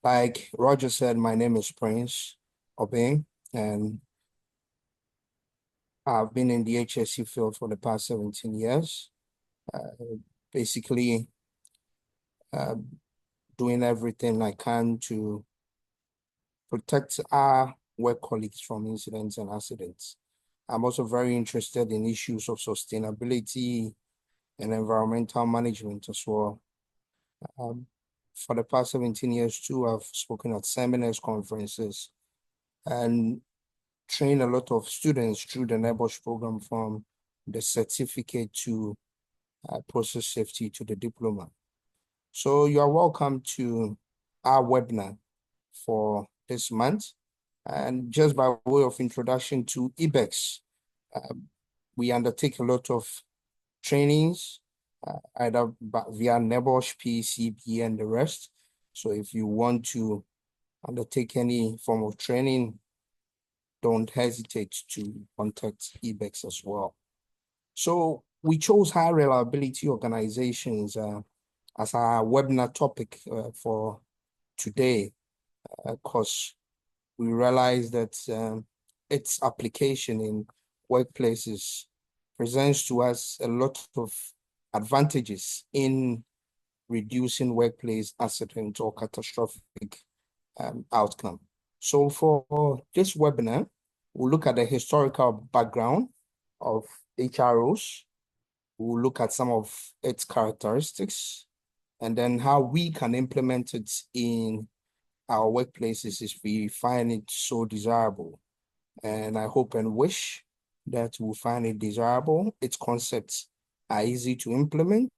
Like Roger said, my name is Prince Obeng, and I've been in the HSE field for the past 17 years, basically uh, doing everything I can to protect our work colleagues from incidents and accidents. I'm also very interested in issues of sustainability and environmental management as well. Um, for the past 17 years too, I've spoken at seminars, conferences, and train a lot of students through the NEBOSH program from the certificate to process safety to the diploma. So you are welcome to our webinar for this month. And just by way of introduction to IBEX, we undertake a lot of trainings, either via NEBOSH, PCB, and the rest. So if you want to undertake any form of training, don't hesitate to contact IBEX as well. So we chose high reliability organizations as our webinar topic for today, because we realize that its application in workplaces presents to us a lot of advantages in reducing workplace accident or catastrophic outcome. So for this webinar, we'll look at the historical background of HROs. We'll look at some of its characteristics and then how we can implement it in our workplaces if we find it so desirable. And I hope and wish that we'll find it desirable. Its concepts are easy to implement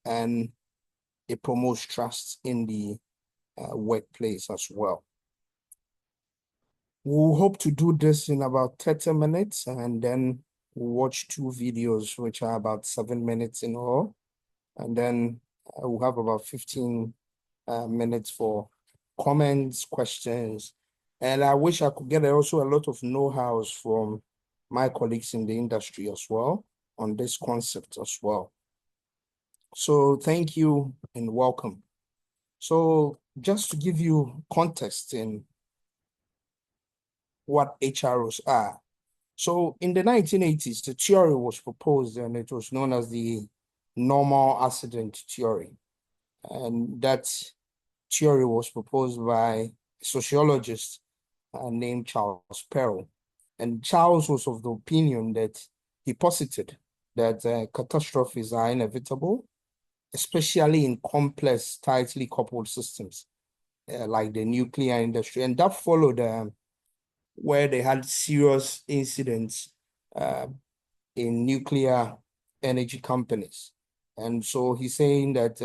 and it promotes trust in the workplace as well. We'll hope to do this in about 30 minutes and then we'll watch two videos, which are about 7 minutes in all. And then we'll have about 15 minutes for comments, questions. And I wish I could get also a lot of know-hows from my colleagues in the industry as well on this concept as well. So thank you and welcome. So just to give you context in what HROs are. So in the 1980s, the theory was proposed and it was known as the normal accident theory. And that theory was proposed by a sociologist named Charles Perrow. And Charles was of the opinion that he posited that catastrophes are inevitable, especially in complex, tightly coupled systems like the nuclear industry. And that followed where they had serious incidents in nuclear energy companies. And so he's saying that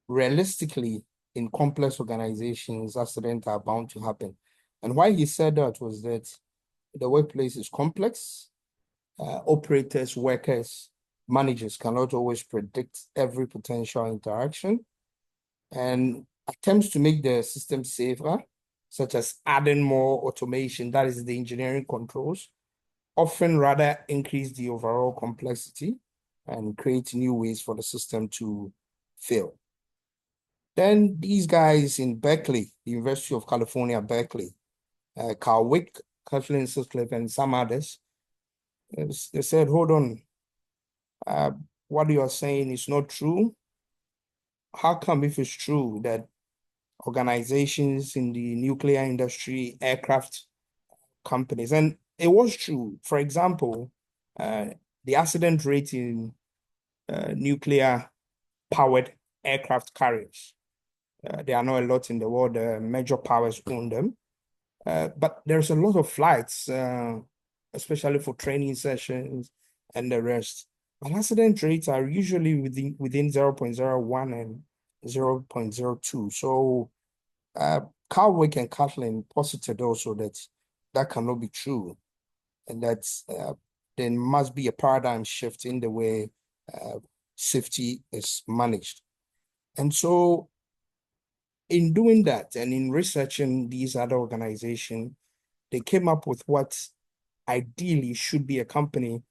realistically, in complex organizations, accidents are bound to happen. And why he said that was that the workplace is complex. Operators, workers, managers cannot always predict every potential interaction. And attempts to make the system safer, such as adding more automation, that is the engineering controls, often rather increase the overall complexity and create new ways for the system to fail. Then these guys in Berkeley, the University of California, Berkeley, Carl Wick, Kathleen Sutcliffe, and some others, they said, hold on, what you are saying is not true. How come if it's true that organizations in the nuclear industry, aircraft companies, and it was true. For example, the accident rate in nuclear powered aircraft carriers. There are not a lot in the world. Major powers own them. But there's a lot of flights, especially for training sessions and the rest. But accident rates are usually within 0.01 and 0.02. So Carl Wick and Kathleen posited also that that cannot be true, and that there must be a paradigm shift in the way safety is managed. And so in doing that and in researching these other organizations, they came up with what ideally should be a company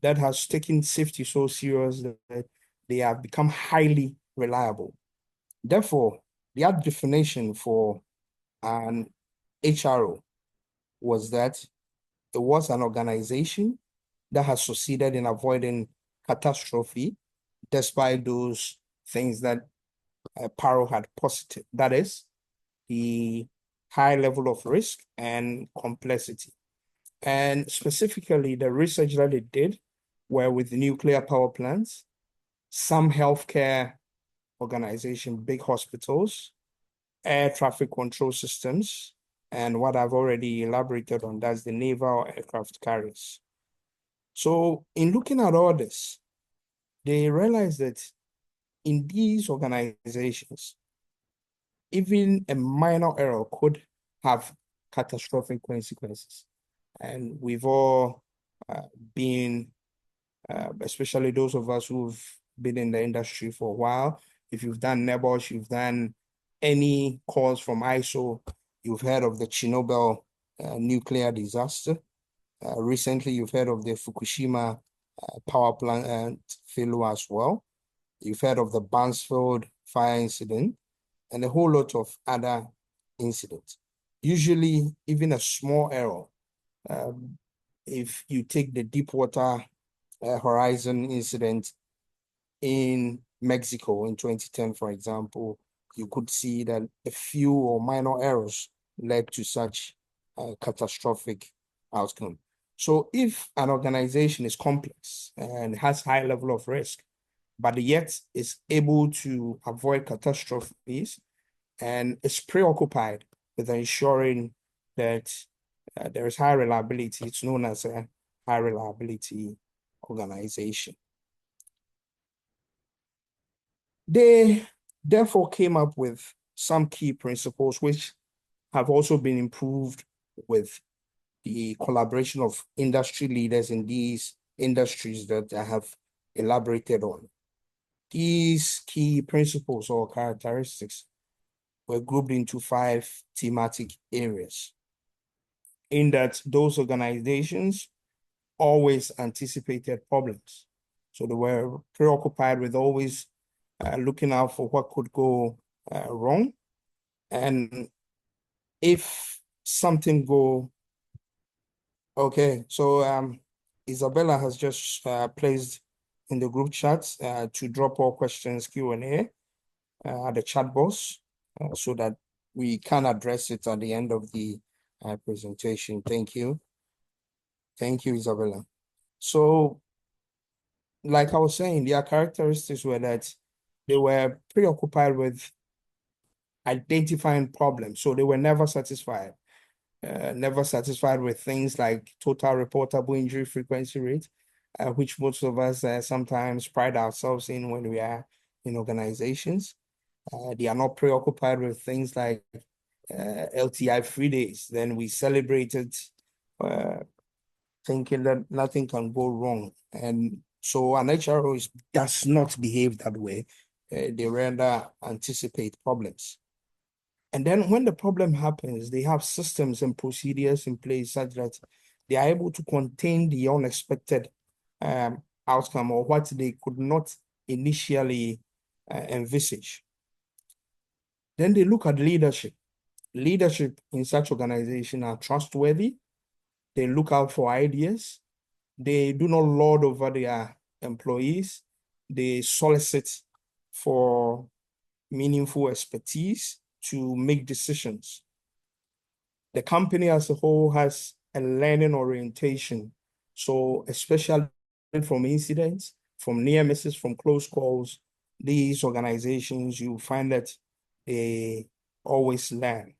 that has taken safety so serious that they have become highly reliable. Therefore, their definition for an HRO was that it was an organization that has succeeded in avoiding catastrophe despite those things that Paro had posited. That is, the high level of risk and complexity. And specifically, the research that it did were with nuclear power plants, some healthcare organization, big hospitals, air traffic control systems, and what I've already elaborated on, that's the naval aircraft carriers. So in looking at all this, they realized that in these organizations, even a minor error could have catastrophic consequences. And we've all been, especially those of us who've been in the industry for a while, if you've done NEBOSH, you've done any course from ISO, you've heard of the Chernobyl nuclear disaster. Recently, you've heard of the Fukushima power plant failure as well. You've heard of the Bansfield fire incident and a whole lot of other incidents. Usually, even a small error, if you take the Deepwater Horizon incident in Mexico in 2010, for example, you could see that a few or minor errors led to such a catastrophic outcome. So if an organization is complex and has high level of risk, but yet is able to avoid catastrophes and is preoccupied with ensuring that there is high reliability, it's known as a high reliability organization. They therefore came up with some key principles which have also been improved with the collaboration of industry leaders in these industries that I have elaborated on. These key principles or characteristics were grouped into 5 thematic areas, in that those organizations always anticipated problems. So they were preoccupied with always looking out for what could go wrong. And if something go, okay, so Isabella has just placed in the group chat to drop all questions Q&A at the chat box so that we can address it at the end of the presentation. Thank you. Thank you, Isabella. So, like I was saying, their characteristics were that they were preoccupied with identifying problems. So they were never satisfied. Never satisfied with things like total reportable injury frequency rate, which most of us sometimes pride ourselves in when we are in organizations. They are not preoccupied with things like LTI-free days. Then we celebrated thinking that nothing can go wrong. And so an HRO does not behave that way. They rather anticipate problems. And then when the problem happens, they have systems and procedures in place such that they are able to contain the unexpected outcome or what they could not initially envisage. Then they look at leadership. Leadership in such organization are trustworthy. They look out for ideas. They do not lord over their employees. They solicit for meaningful expertise to make decisions. The company as a whole has a learning orientation. So especially from incidents, from near misses, from close calls, these organizations, you find that they always learn.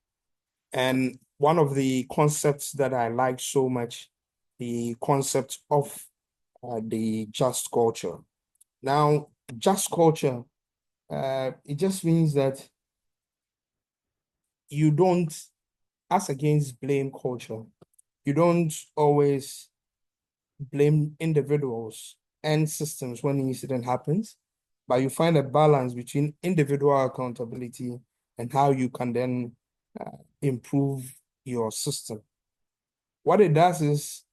And one of the concepts that I like so much, the concept of the just culture. Now, just culture, it just means that you don't, as against blame culture, you don't always blame individuals and systems when an incident happens, but you find a balance between individual accountability and how you can then improve your system. What it does is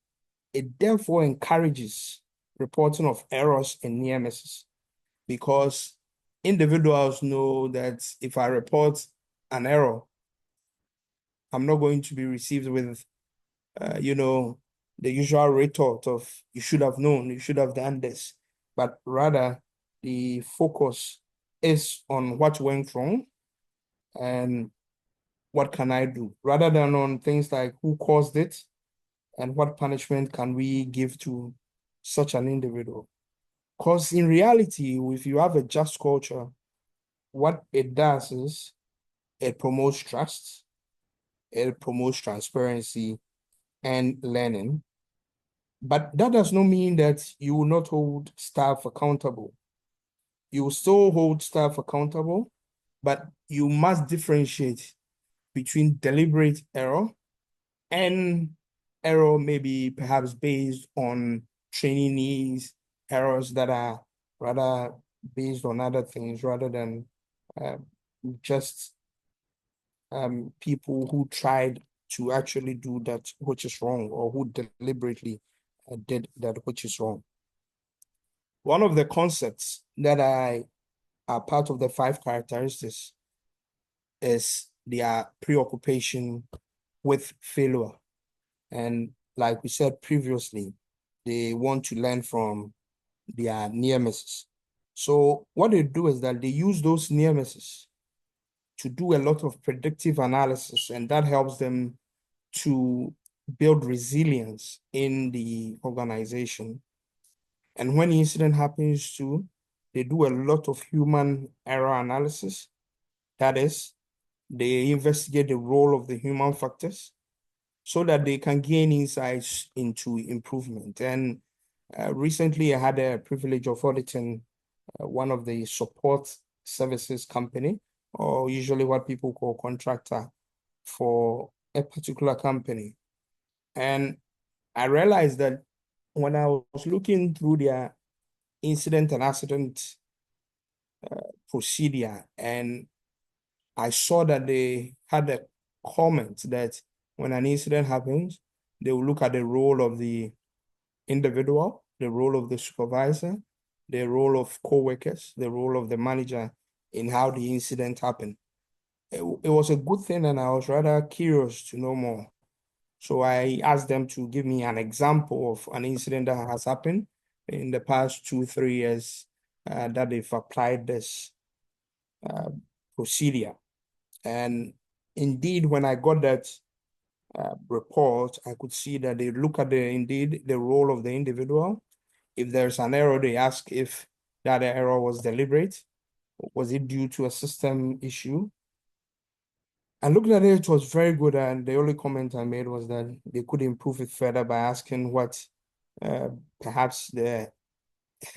it therefore encourages reporting of errors and near misses, because individuals know that if I report an error, I'm not going to be received with, the usual retort of you should have known, you should have done this, but rather the focus is on what went wrong and what can I do, rather than on things like who caused it and what punishment can we give to such an individual. Because in reality, if you have a just culture, what it does is it promotes trust, it promotes transparency and learning. But that does not mean that you will not hold staff accountable. You will still hold staff accountable, but you must differentiate between deliberate error and error maybe perhaps based on training needs, errors that are rather based on other things rather than uh, just people who tried to actually do that which is wrong or who deliberately did that which is wrong. One of the concepts that are part of the 5 characteristics is their preoccupation with failure. And like we said previously, they want to learn from their near misses. So what they do is that they use those near misses to do a lot of predictive analysis, and that helps them to build resilience in the organization. And when the incident happens too, they do a lot of human error analysis. That is, they investigate the role of the human factors so that they can gain insights into improvement. And recently, I had a privilege of auditing one of the support services company, or usually what people call contractor, for a particular company. And I realized that when I was looking through their incident and accident procedure, and I saw that they had a comment that when an incident happens, they will look at the role of the individual, the role of the supervisor, the role of co-workers, the role of the manager in how the incident happened. It was a good thing, and I was rather curious to know more. So I asked them to give me an example of an incident that has happened in the past 2, 3 years that they've applied this procedure. And indeed, when I got that report, I could see that they look at the role of the individual. If there's an error, they ask if that error was deliberate. Was it due to a system issue? And looking at it was very good. And the only comment I made was that they could improve it further by asking what perhaps the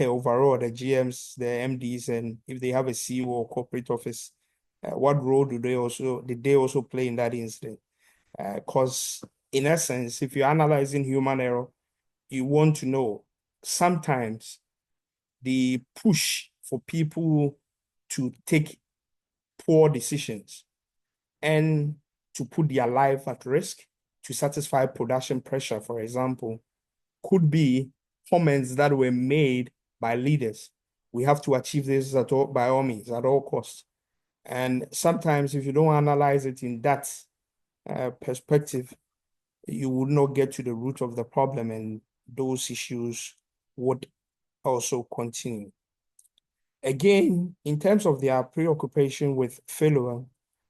overall, the GMs, the MDs, and if they have a CEO or corporate office, what role did they also play in that incident? Because in essence, if you're analyzing human error, you want to know sometimes the push for people to take poor decisions and to put their life at risk to satisfy production pressure, for example, could be comments that were made by leaders. We have to achieve this by all means, at all costs. And sometimes if you don't analyze it in that perspective, you would not get to the root of the problem, and those issues would also continue. Again, in terms of their preoccupation with failure,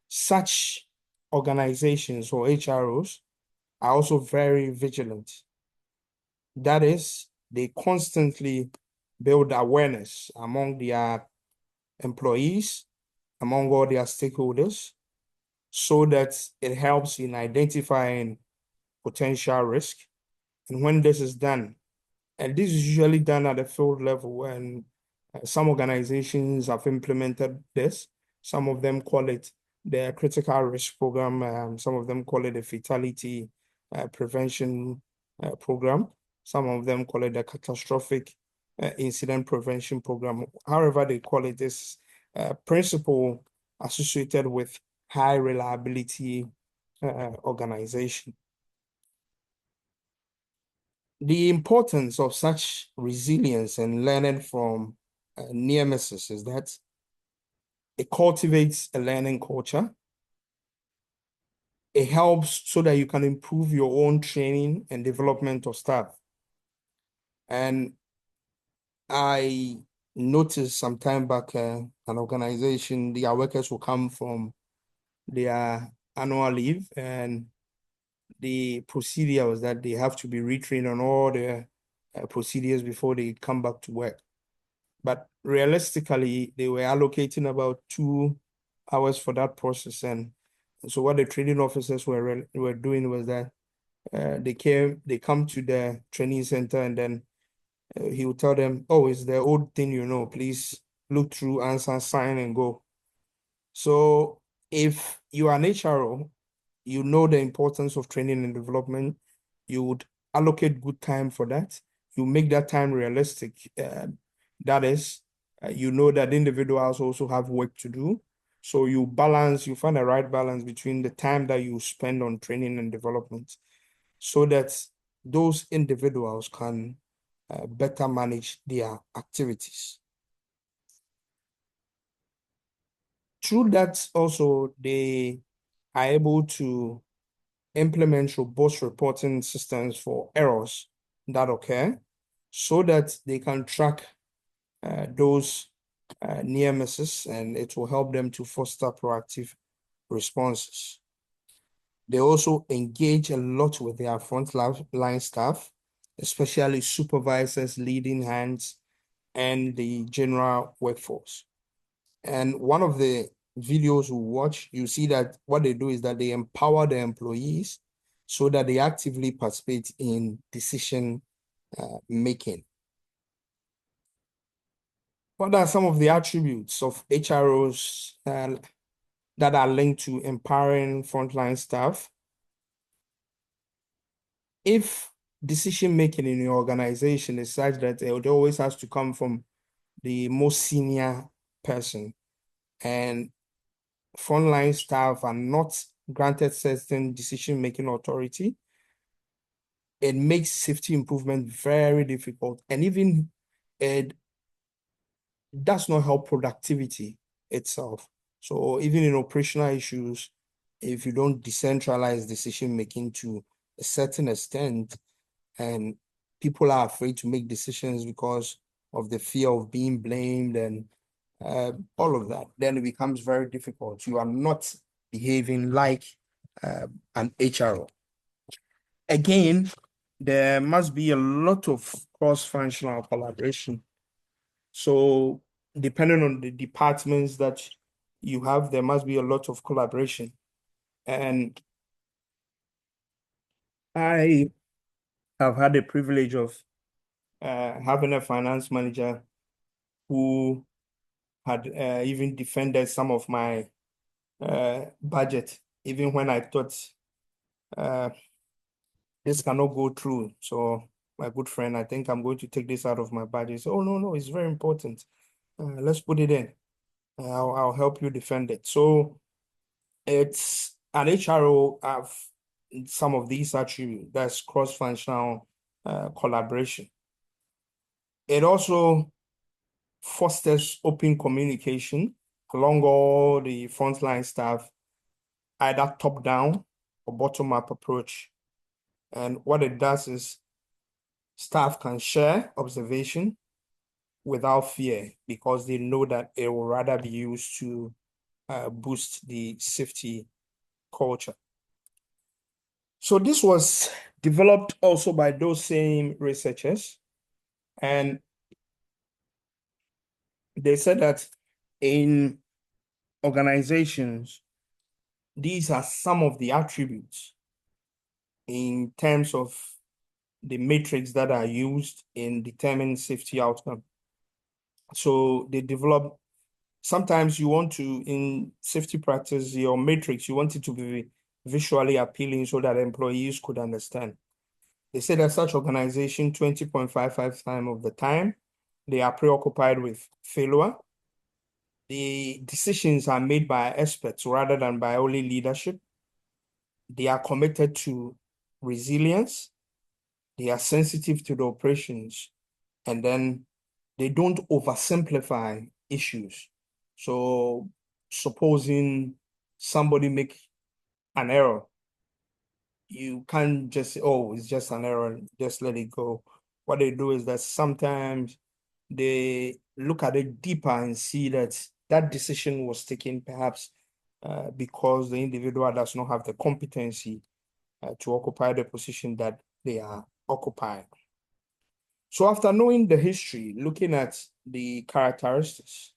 such organizations or HROs are also very vigilant. That is, they constantly build awareness among their employees, among all their stakeholders, so that it helps in identifying potential risk. And when this is done, and this is usually done at the field level, and some organizations have implemented this. Some of them call it the critical risk program. Some of them call it the fatality prevention program. Some of them call it the catastrophic incident prevention program. However they call it, this principle associated with high reliability organization. The importance of such resilience and learning from near misses is that it cultivates a learning culture. it helps so that you can improve your own training and development of staff. And I noticed some time back, an organization, their workers will come from their annual leave, and the procedure was that they have to be retrained on all the procedures before they come back to work. But realistically, they were allocating about 2 hours for that process. And so what the training officers were doing was that they come to the training center, and then he would tell them, oh, it's the old thing, please look through, answer, sign, and go. So if you are an HRO, you know the importance of training and development, you would allocate good time for that. You make that time realistic. That is, you know that individuals also have work to do. So you find the right balance between the time that you spend on training and development so that those individuals can better manage their activities. Through that, also, they are able to implement robust reporting systems for errors that occur so that they can track those near misses, and it will help them to foster proactive responses. They also engage a lot with their frontline staff, especially supervisors, leading hands, and the general workforce. And one of the videos we watch, you see that what they do is that they empower the employees so that they actively participate in decision making. What are some of the attributes of HROs that are linked to empowering frontline staff? If decision making in your organization is such that it always has to come from the most senior person, and frontline staff are not granted certain decision-making authority, it makes safety improvement very difficult. And even it does not help productivity itself. So even in operational issues, if you don't decentralize decision-making to a certain extent, and people are afraid to make decisions because of the fear of being blamed and all of that, then it becomes very difficult. You are not behaving like an HRO. Again, there must be a lot of cross-functional collaboration. So depending on the departments that you have, there must be a lot of collaboration. And I have had the privilege of having a finance manager who had even defended some of my budget, even when I thought this cannot go through. So my good friend, I think I'm going to take this out of my budget. So, oh, no, it's very important. Let's put it in. I'll help you defend it. So it's an HRO have some of these attributes. That's cross-functional collaboration. It also fosters open communication along all the frontline staff, either top-down or bottom-up approach. And what it does is staff can share observation without fear because they know that it will rather be used to boost the safety culture. So this was developed also by those same researchers, and they said that in organizations, these are some of the attributes in terms of the metrics that are used in determining safety outcome. So they develop, sometimes you want to, in safety practice, your matrix, you want it to be visually appealing so that employees could understand. They say that such organization 20.55% of the time, they are preoccupied with failure. The decisions are made by experts rather than by only leadership. They are committed to resilience. They are sensitive to the operations, and then they don't oversimplify issues. So supposing somebody make an error, you can't just say, oh, it's just an error, just let it go. What they do is that sometimes they look at it deeper and see that that decision was taken perhaps because the individual does not have the competency to occupy the position that they are occupying. So after knowing the history, looking at the characteristics,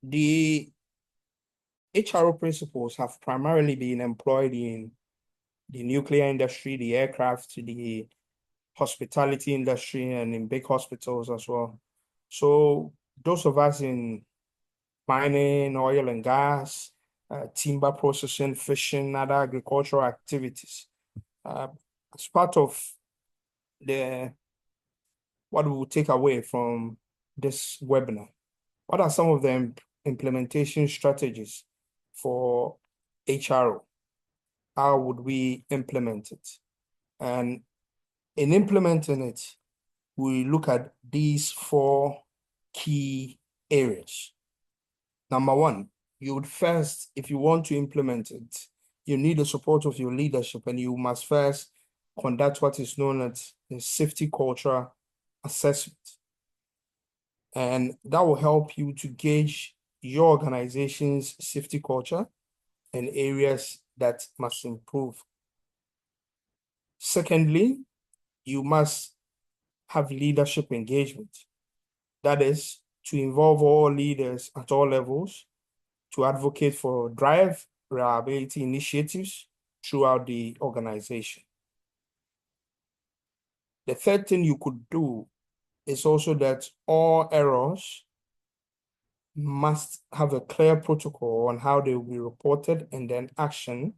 the HRO principles have primarily been employed in the nuclear industry, the aircraft, the hospitality industry, and in big hospitals as well. So those of us in mining, oil and gas, timber processing, fishing, other agricultural activities, as part of what we will take away from this webinar, what are some of the implementation strategies for HRO? How would we implement it? And in implementing it, we look at these 4 key areas. Number 1, you would first, if you want to implement it, you need the support of your leadership, and you must first conduct what is known as a safety culture assessment. And that will help you to gauge your organization's safety culture and areas that must improve. Secondly, you must have leadership engagement. That is to involve all leaders at all levels to advocate for drive reliability initiatives throughout the organization. The third thing you could do is also that all errors must have a clear protocol on how they will be reported and then action.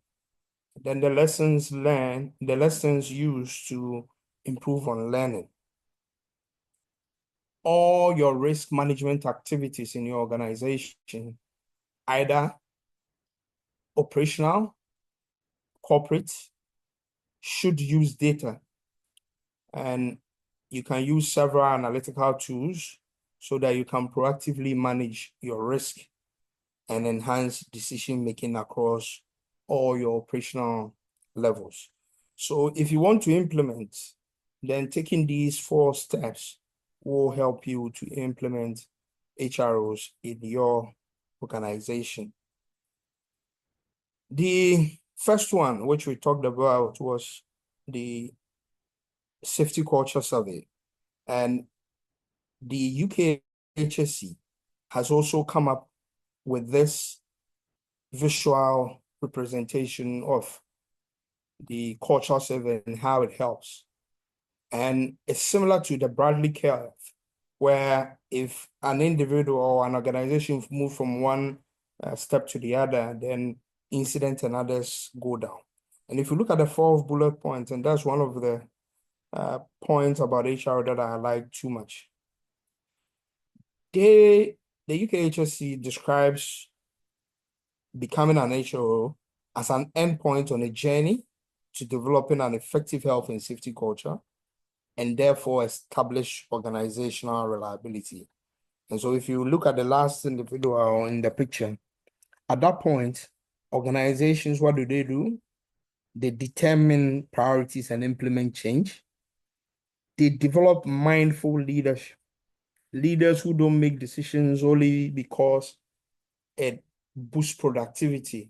Then the lessons learned, the lessons used to improve on learning. All your risk management activities in your organization, either operational, corporate, should use data. And you can use several analytical tools so that you can proactively manage your risk and enhance decision-making across all your operational levels. So if you want to implement, then taking these 4 steps will help you to implement HROs in your organization. The first one, which we talked about, was the safety culture survey. And the UK HSE has also come up with this visual representation of the culture survey and how it helps. And it's similar to the Bradley curve, where if an individual or an organization move from one step to the other, then incidents and others go down. And if you look at the 4 bullet points, and that's one of the points about HR that I like too much. The UK HSE describes becoming an HRO as an endpoint on a journey to developing an effective health and safety culture, and therefore establish organizational reliability. And so if you look at the last individual in the picture, at that point, organizations, what do? They determine priorities and implement change. They develop mindful leadership, leaders who don't make decisions only because it boosts productivity,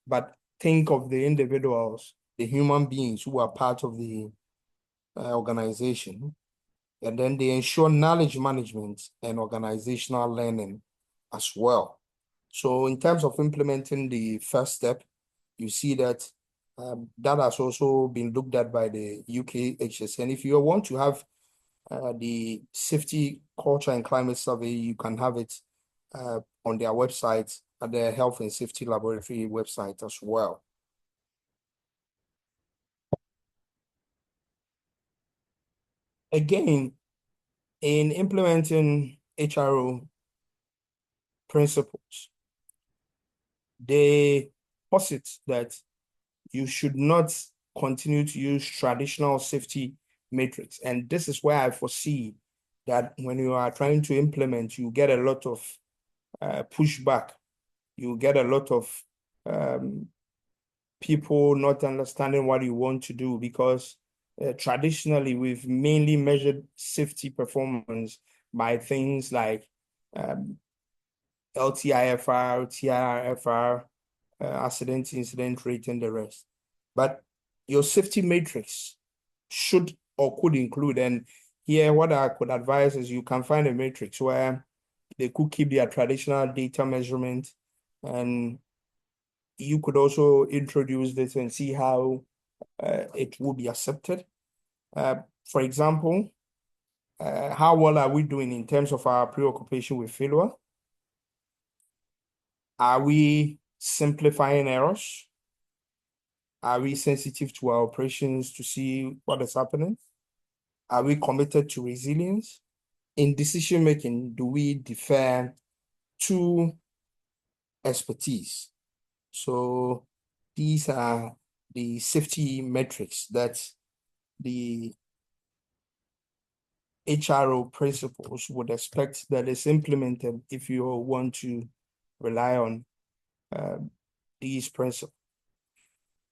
but think of the individuals, the human beings who are part of the organization. And then they ensure knowledge management and organizational learning as well. So in terms of implementing the first step, you see that that has also been looked at by the UK HSE. And if you want to have the safety culture and climate survey, you can have it on their website, at their health and safety laboratory website as well. Again, in implementing HRO principles, they posit that you should not continue to use traditional safety matrix. And this is where I foresee that when you are trying to implement, you get a lot of pushback. You get a lot of people not understanding what you want to do, because traditionally we've mainly measured safety performance by things like LTIFR, TIRFR, accident incident rate, and the rest. But your safety matrix should or could include, and here what I could advise is you can find a matrix where they could keep their traditional data measurement, and you could also introduce this and see how it will be accepted. For example, how well are we doing in terms of our preoccupation with failure? Are we simplifying errors? Are we sensitive to our operations to see what is happening? Are we committed to resilience? In decision making, do we defer to expertise? So these are the safety metrics that the HRO principles would expect that is implemented if you want to rely on these principles.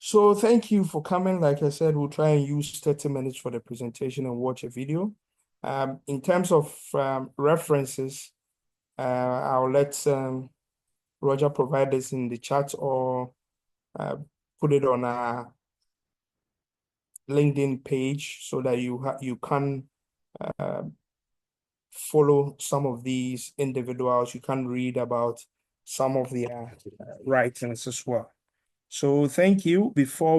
So thank you for coming. Like I said, we'll try and use 30 minutes for the presentation and watch a video. In terms of references, I'll let Roger provide this in the chat, or put it on our LinkedIn page so that you can follow some of these individuals. You can read about some of their writings as well. So thank you. Before